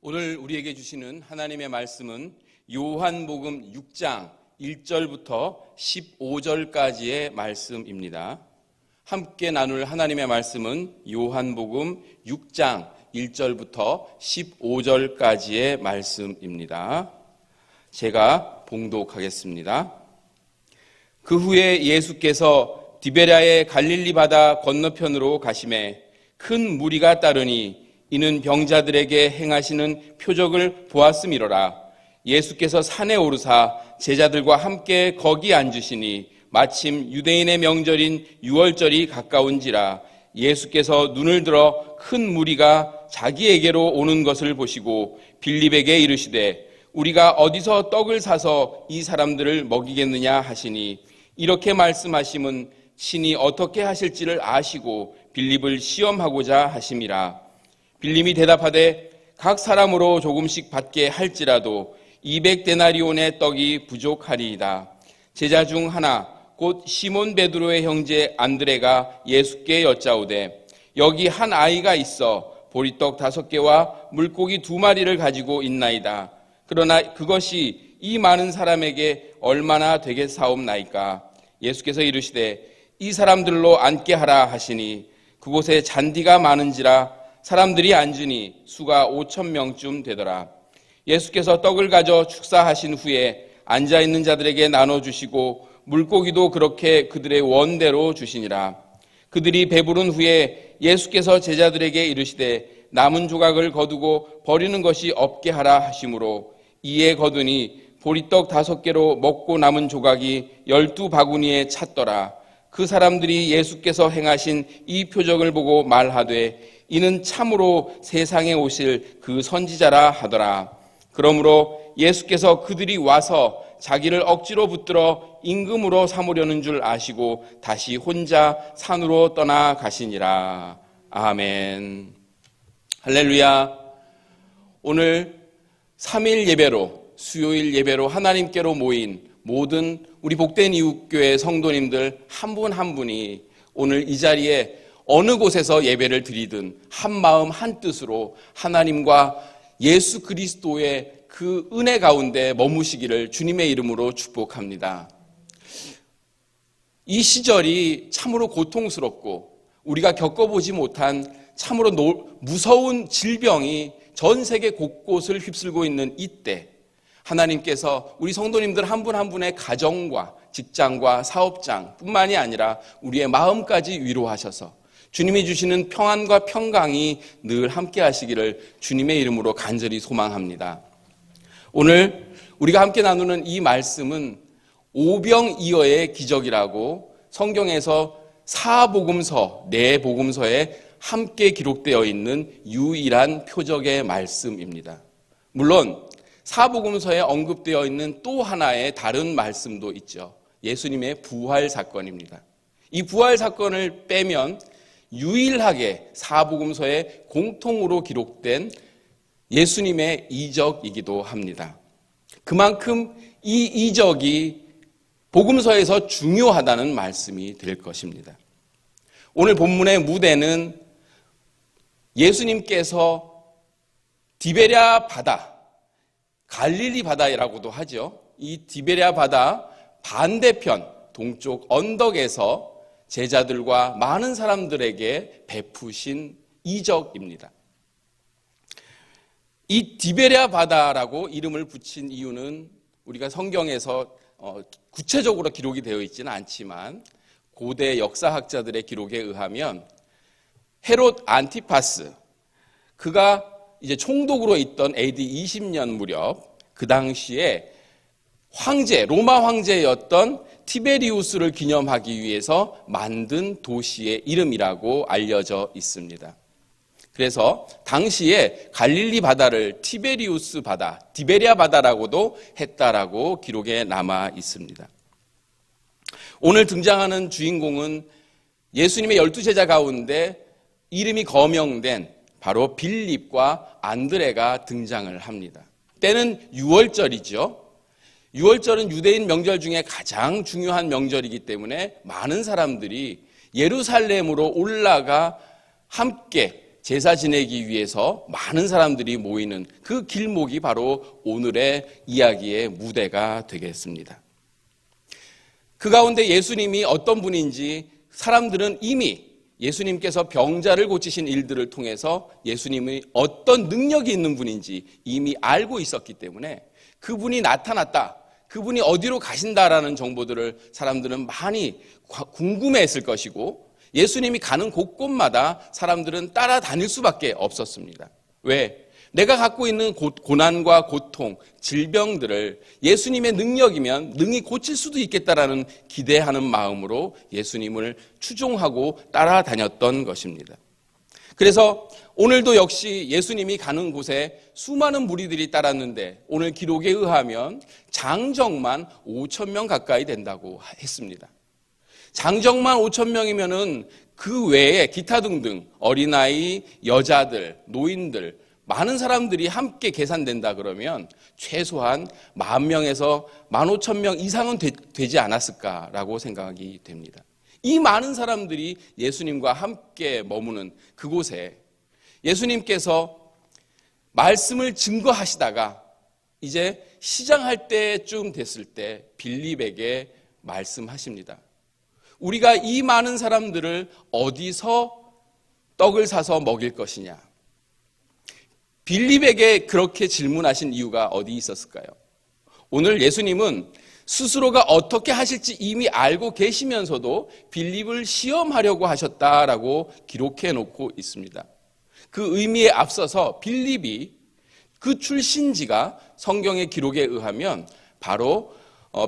오늘 우리에게 주시는 하나님의 말씀은 요한복음 6장 1절부터 15절까지의 말씀입니다. 함께 나눌 하나님의 말씀은 요한복음 6장 1절부터 15절까지의 말씀입니다. 제가 봉독하겠습니다. 그 후에 예수께서 디베랴의 갈릴리 바다 건너편으로 가시매 큰 무리가 따르니 이는 병자들에게 행하시는 표적을 보았음이로라. 예수께서 산에 오르사 제자들과 함께 거기 앉으시니 마침 유대인의 명절인 유월절이 가까운지라. 예수께서 눈을 들어 큰 무리가 자기에게로 오는 것을 보시고 빌립에게 이르시되 우리가 어디서 떡을 사서 이 사람들을 먹이겠느냐 하시니 이렇게 말씀하심은 친히 어떻게 하실지를 아시고 빌립을 시험하고자 하심이라. 빌립이 대답하되 각 사람으로 조금씩 받게 할지라도 200데나리온의 떡이 부족하리이다. 제자 중 하나 곧 시몬 베드로의 형제 안드레가 예수께 여짜오되 여기 한 아이가 있어 보리떡 5개와 물고기 2마리를 가지고 있나이다. 그러나 그것이 이 많은 사람에게 얼마나 되겠사옵나이까. 예수께서 이르시되 이 사람들로 앉게 하라 하시니 그곳에 잔디가 많은지라 사람들이 앉으니 수가 5,000명쯤 되더라. 예수께서 떡을 가져 축사하신 후에 앉아있는 자들에게 나눠주시고 물고기도 그렇게 그들의 원대로 주시니라. 그들이 배부른 후에 예수께서 제자들에게 이르시되 남은 조각을 거두고 버리는 것이 없게 하라 하시므로 이에 거두니 보리떡 5개로 먹고 남은 조각이 12바구니에 찼더라. 그 사람들이 예수께서 행하신 이 표적을 보고 말하되 이는 참으로 세상에 오실 그 선지자라 하더라. 그러므로 예수께서 그들이 와서 자기를 억지로 붙들어 임금으로 삼으려는 줄 아시고 다시 혼자 산으로 떠나가시니라. 아멘. 할렐루야. 오늘 3일 예배로 수요일 예배로 하나님께로 모인 모든 우리 복된 이웃교회 성도님들 한 분 한 분이 오늘 이 자리에 어느 곳에서 예배를 드리든 한 마음 한 뜻으로 하나님과 예수 그리스도의 그 은혜 가운데 머무시기를 주님의 이름으로 축복합니다. 이 시절이 참으로 고통스럽고 우리가 겪어보지 못한 참으로 무서운 질병이 전 세계 곳곳을 휩쓸고 있는 이때 하나님께서 우리 성도님들 한 분 한 분의 가정과 직장과 사업장 뿐만이 아니라 우리의 마음까지 위로하셔서 주님이 주시는 평안과 평강이 늘 함께 하시기를 주님의 이름으로 간절히 소망합니다. 오늘 우리가 함께 나누는 이 말씀은 오병이어의 기적이라고 성경에서 4복음서, 4복음서에 함께 기록되어 있는 유일한 표적의 말씀입니다. 물론 4복음서에 언급되어 있는 또 하나의 다른 말씀도 있죠. 예수님의 부활 사건입니다. 이 부활 사건을 빼면 유일하게 4복음서에 공통으로 기록된 예수님의 이적이기도 합니다. 그만큼 이 이적이 복음서에서 중요하다는 말씀이 될 것입니다. 오늘 본문의 무대는 예수님께서 디베랴 바다, 갈릴리 바다라고도 하죠. 이 디베랴 바다 반대편 동쪽 언덕에서 제자들과 많은 사람들에게 베푸신 이적입니다. 이 디베랴 바다라고 이름을 붙인 이유는 우리가 성경에서 구체적으로 기록이 되어 있지는 않지만 고대 역사학자들의 기록에 의하면 헤롯 안티파스, 그가 이제 총독으로 있던 AD 20년 무렵 그 당시에 황제, 로마 황제였던 티베리우스를 기념하기 위해서 만든 도시의 이름이라고 알려져 있습니다. 그래서 당시에 갈릴리 바다를 티베리우스 바다, 디베랴 바다라고도 했다라고 기록에 남아 있습니다. 오늘 등장하는 주인공은 예수님의 12제자 가운데 이름이 거명된 바로 빌립과 안드레가 등장을 합니다. 때는 유월절이죠. 유월절은 유대인 명절 중에 가장 중요한 명절이기 때문에 많은 사람들이 예루살렘으로 올라가 함께 제사 지내기 위해서 많은 사람들이 모이는 그 길목이 바로 오늘의 이야기의 무대가 되겠습니다. 그 가운데 예수님이 어떤 분인지 사람들은 이미 예수님께서 병자를 고치신 일들을 통해서 예수님이 어떤 능력이 있는 분인지 이미 알고 있었기 때문에 그분이 나타났다, 그분이 어디로 가신다라는 정보들을 사람들은 많이 궁금해했을 것이고 예수님이 가는 곳곳마다 사람들은 따라다닐 수밖에 없었습니다. 왜? 내가 갖고 있는 고난과 고통, 질병들을 예수님의 능력이면 능히 고칠 수도 있겠다라는 기대하는 마음으로 예수님을 추종하고 따라다녔던 것입니다. 그래서 오늘도 역시 예수님이 가는 곳에 수많은 무리들이 따랐는데 오늘 기록에 의하면 장정만 5,000명 가까이 된다고 했습니다. 장정만 5,000명이면은 그 외에 기타 등등 어린아이, 여자들, 노인들 많은 사람들이 함께 계산된다 그러면 최소한 10,000명에서 15,000명 이상은 되지 않았을까라고 생각이 됩니다. 이 많은 사람들이 예수님과 함께 머무는 그곳에 예수님께서 말씀을 증거하시다가 이제 시장할 때쯤 됐을 때 빌립에게 말씀하십니다. 우리가 이 많은 사람들을 어디서 떡을 사서 먹일 것이냐? 빌립에게 그렇게 질문하신 이유가 어디 있었을까요? 오늘 예수님은 스스로가 어떻게 하실지 이미 알고 계시면서도 빌립을 시험하려고 하셨다라고 기록해 놓고 있습니다. 그 의미에 앞서서 빌립이 그 출신지가 성경의 기록에 의하면 바로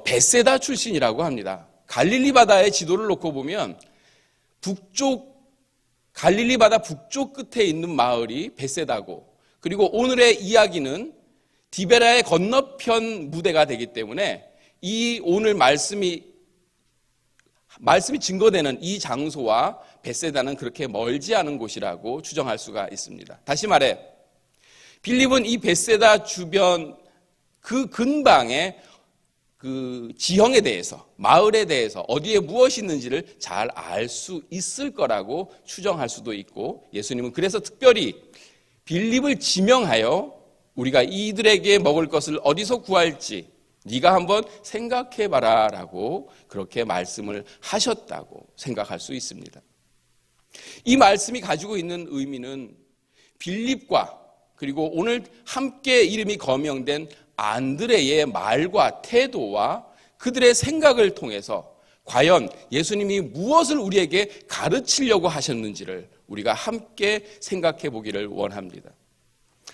벳세다 출신이라고 합니다. 갈릴리 바다의 지도를 놓고 보면 갈릴리 바다 북쪽 끝에 있는 마을이 벳세다고, 그리고 오늘의 이야기는 디베라의 건너편 무대가 되기 때문에 이 오늘 말씀이 증거되는 이 장소와 벳세다는 그렇게 멀지 않은 곳이라고 추정할 수가 있습니다. 다시 말해 빌립은 이 벳세다 주변 그 근방의 그 지형에 대해서, 마을에 대해서 어디에 무엇이 있는지를 잘 알 수 있을 거라고 추정할 수도 있고, 예수님은 그래서 특별히 빌립을 지명하여 우리가 이들에게 먹을 것을 어디서 구할지 네가 한번 생각해봐라 라고 그렇게 말씀을 하셨다고 생각할 수 있습니다. 이 말씀이 가지고 있는 의미는 빌립과 그리고 오늘 함께 이름이 거명된 안드레의 말과 태도와 그들의 생각을 통해서 과연 예수님이 무엇을 우리에게 가르치려고 하셨는지를 우리가 함께 생각해 보기를 원합니다.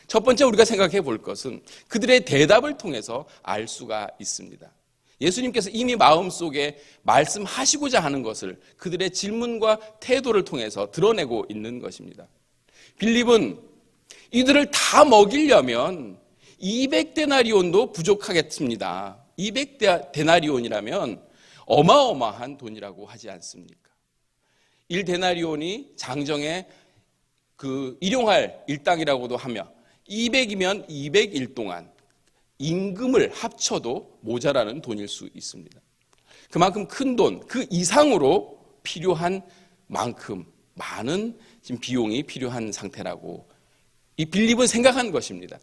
첫 번째 우리가 생각해 볼 것은 그들의 대답을 통해서 알 수가 있습니다. 예수님께서 이미 마음속에 말씀하시고자 하는 것을 그들의 질문과 태도를 통해서 드러내고 있는 것입니다. 빌립은 이들을 다 먹이려면 200데나리온도 부족하겠습니다. 200데나리온이라면 어마어마한 돈이라고 하지 않습니까? 1데나리온이 장정의 그 일용할 일당이라고도 하며 200이면 200일 동안 임금을 합쳐도 모자라는 돈일 수 있습니다. 그만큼 큰 돈, 그 이상으로 필요한 만큼 많은 지금 비용이 필요한 상태라고 이 빌립은 생각한 것입니다.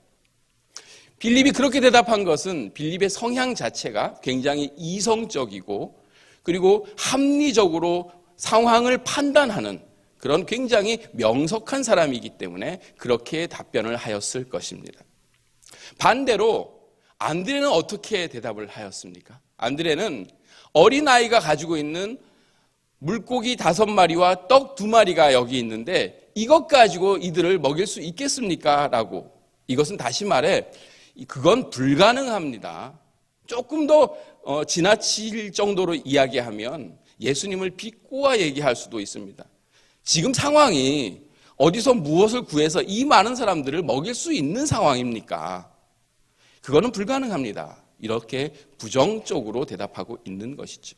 빌립이 그렇게 대답한 것은 빌립의 성향 자체가 굉장히 이성적이고 그리고 합리적으로 상황을 판단하는 그런 굉장히 명석한 사람이기 때문에 그렇게 답변을 하였을 것입니다. 반대로 안드레는 어떻게 대답을 하였습니까? 안드레는 어린아이가 가지고 있는 물고기 5마리와 떡 2마리가 여기 있는데 이것 가지고 이들을 먹일 수 있겠습니까? 라고. 이것은 다시 말해 그건 불가능합니다. 조금 더 지나칠 정도로 이야기하면 예수님을 비꼬아 얘기할 수도 있습니다. 지금 상황이 어디서 무엇을 구해서 이 많은 사람들을 먹일 수 있는 상황입니까? 그거는 불가능합니다. 이렇게 부정적으로 대답하고 있는 것이죠.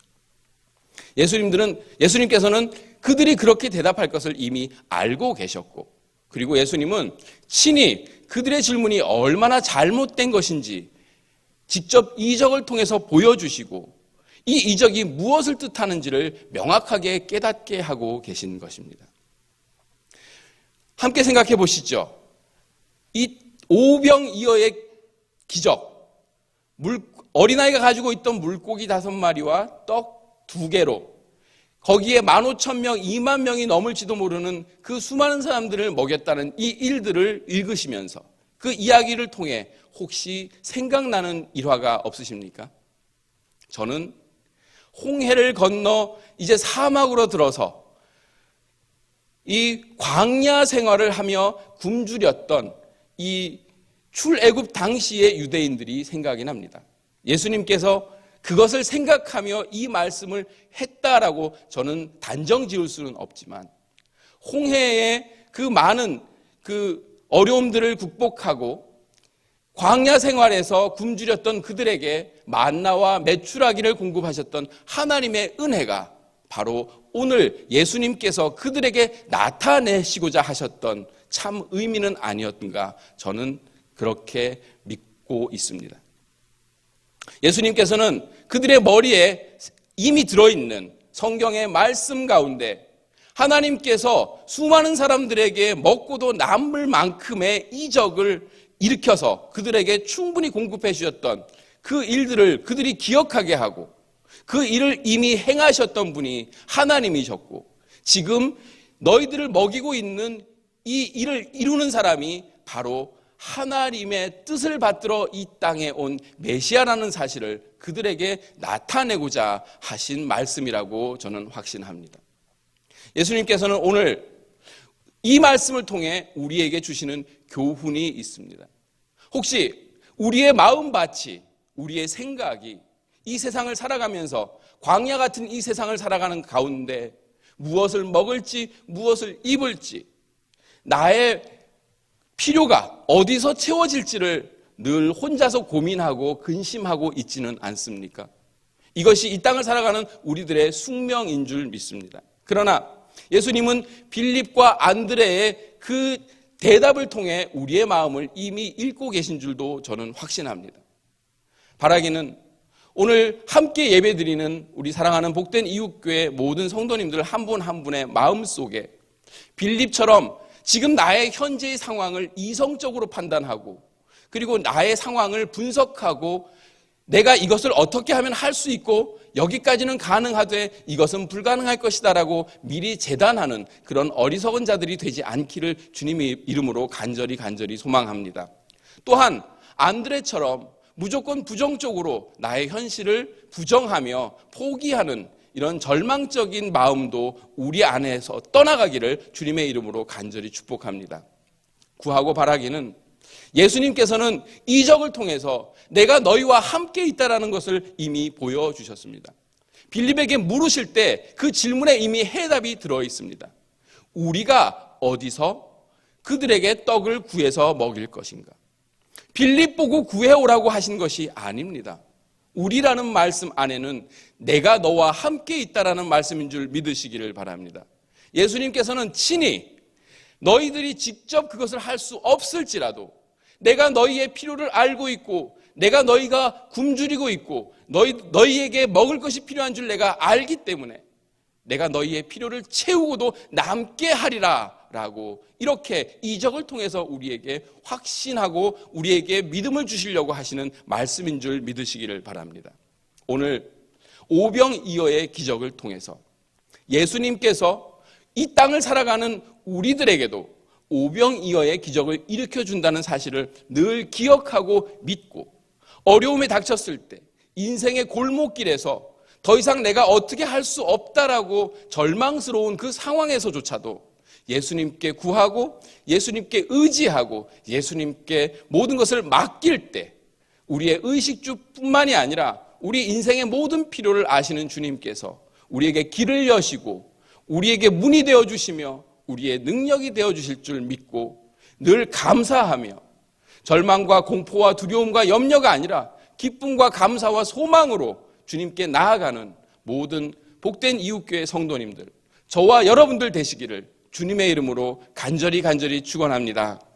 예수님께서는 그들이 그렇게 대답할 것을 이미 알고 계셨고, 그리고 예수님은 친히 그들의 질문이 얼마나 잘못된 것인지 직접 이적을 통해서 보여주시고 이 이적이 무엇을 뜻하는지를 명확하게 깨닫게 하고 계신 것입니다. 함께 생각해 보시죠. 이 오병이어의 기적, 어린아이가 가지고 있던 물고기 5마리와 떡 2개로 거기에 15,000명, 2만 명이 넘을지도 모르는 그 수많은 사람들을 먹였다는 이 일들을 읽으시면서 그 이야기를 통해 혹시 생각나는 일화가 없으십니까? 저는 홍해를 건너 이제 사막으로 들어서 이 광야 생활을 하며 굶주렸던 이 출애굽 당시의 유대인들이 생각이 납니다. 예수님께서 그것을 생각하며 이 말씀을 했다라고 저는 단정 지을 수는 없지만 홍해의 그 많은 그 어려움들을 극복하고 광야 생활에서 굶주렸던 그들에게 만나와 메추라기를 공급하셨던 하나님의 은혜가 바로 오늘 예수님께서 그들에게 나타내시고자 하셨던 참 의미는 아니었던가 저는 그렇게 믿고 있습니다. 예수님께서는 그들의 머리에 이미 들어있는 성경의 말씀 가운데 하나님께서 수많은 사람들에게 먹고도 남을 만큼의 이적을 일으켜서 그들에게 충분히 공급해 주셨던 그 일들을 그들이 기억하게 하고 그 일을 이미 행하셨던 분이 하나님이셨고 지금 너희들을 먹이고 있는 이 일을 이루는 사람이 바로 하나님의 뜻을 받들어 이 땅에 온 메시아라는 사실을 그들에게 나타내고자 하신 말씀이라고 저는 확신합니다. 예수님께서는 오늘 이 말씀을 통해 우리에게 주시는 교훈이 있습니다. 혹시 우리의 마음밭이, 우리의 생각이 이 세상을 살아가면서 광야 같은 이 세상을 살아가는 가운데 무엇을 먹을지 무엇을 입을지 나의 필요가 어디서 채워질지를 늘 혼자서 고민하고 근심하고 있지는 않습니까? 이것이 이 땅을 살아가는 우리들의 숙명인 줄 믿습니다. 그러나 예수님은 빌립과 안드레의 그 대답을 통해 우리의 마음을 이미 읽고 계신 줄도 저는 확신합니다. 바라기는 오늘 함께 예배드리는 우리 사랑하는 복된 이웃교회 모든 성도님들 한 분 한 분의 마음속에 빌립처럼 지금 나의 현재의 상황을 이성적으로 판단하고 그리고 나의 상황을 분석하고 내가 이것을 어떻게 하면 할 수 있고 여기까지는 가능하되 이것은 불가능할 것이다라고 미리 재단하는 그런 어리석은 자들이 되지 않기를 주님의 이름으로 간절히 소망합니다. 또한 안드레처럼 무조건 부정적으로 나의 현실을 부정하며 포기하는 이런 절망적인 마음도 우리 안에서 떠나가기를 주님의 이름으로 간절히 축복합니다. 구하고 바라기는 예수님께서는 이적을 통해서 내가 너희와 함께 있다라는 것을 이미 보여주셨습니다. 빌립에게 물으실 때 그 질문에 이미 해답이 들어있습니다. 우리가 어디서 그들에게 떡을 구해서 먹일 것인가? 빌립 보고 구해오라고 하신 것이 아닙니다. 우리라는 말씀 안에는 내가 너와 함께 있다라는 말씀인 줄 믿으시기를 바랍니다. 예수님께서는 친히 너희들이 직접 그것을 할 수 없을지라도 내가 너희의 필요를 알고 있고 내가 너희가 굶주리고 있고 너희에게 먹을 것이 필요한 줄 내가 알기 때문에 내가 너희의 필요를 채우고도 남게 하리라 라고 이렇게 이적을 통해서 우리에게 확신하고 우리에게 믿음을 주시려고 하시는 말씀인 줄 믿으시기를 바랍니다. 오늘 오병이어의 기적을 통해서 예수님께서 이 땅을 살아가는 우리들에게도 오병이어의 기적을 일으켜준다는 사실을 늘 기억하고 믿고 어려움에 닥쳤을 때 인생의 골목길에서 더 이상 내가 어떻게 할 수 없다라고 절망스러운 그 상황에서조차도 예수님께 구하고 예수님께 의지하고 예수님께 모든 것을 맡길 때 우리의 의식주뿐만이 아니라 우리 인생의 모든 필요를 아시는 주님께서 우리에게 길을 여시고 우리에게 문이 되어주시며 우리의 능력이 되어주실 줄 믿고 늘 감사하며 절망과 공포와 두려움과 염려가 아니라 기쁨과 감사와 소망으로 주님께 나아가는 모든 복된 이웃교회 성도님들 저와 여러분들 되시기를 주님의 이름으로 간절히 축원합니다.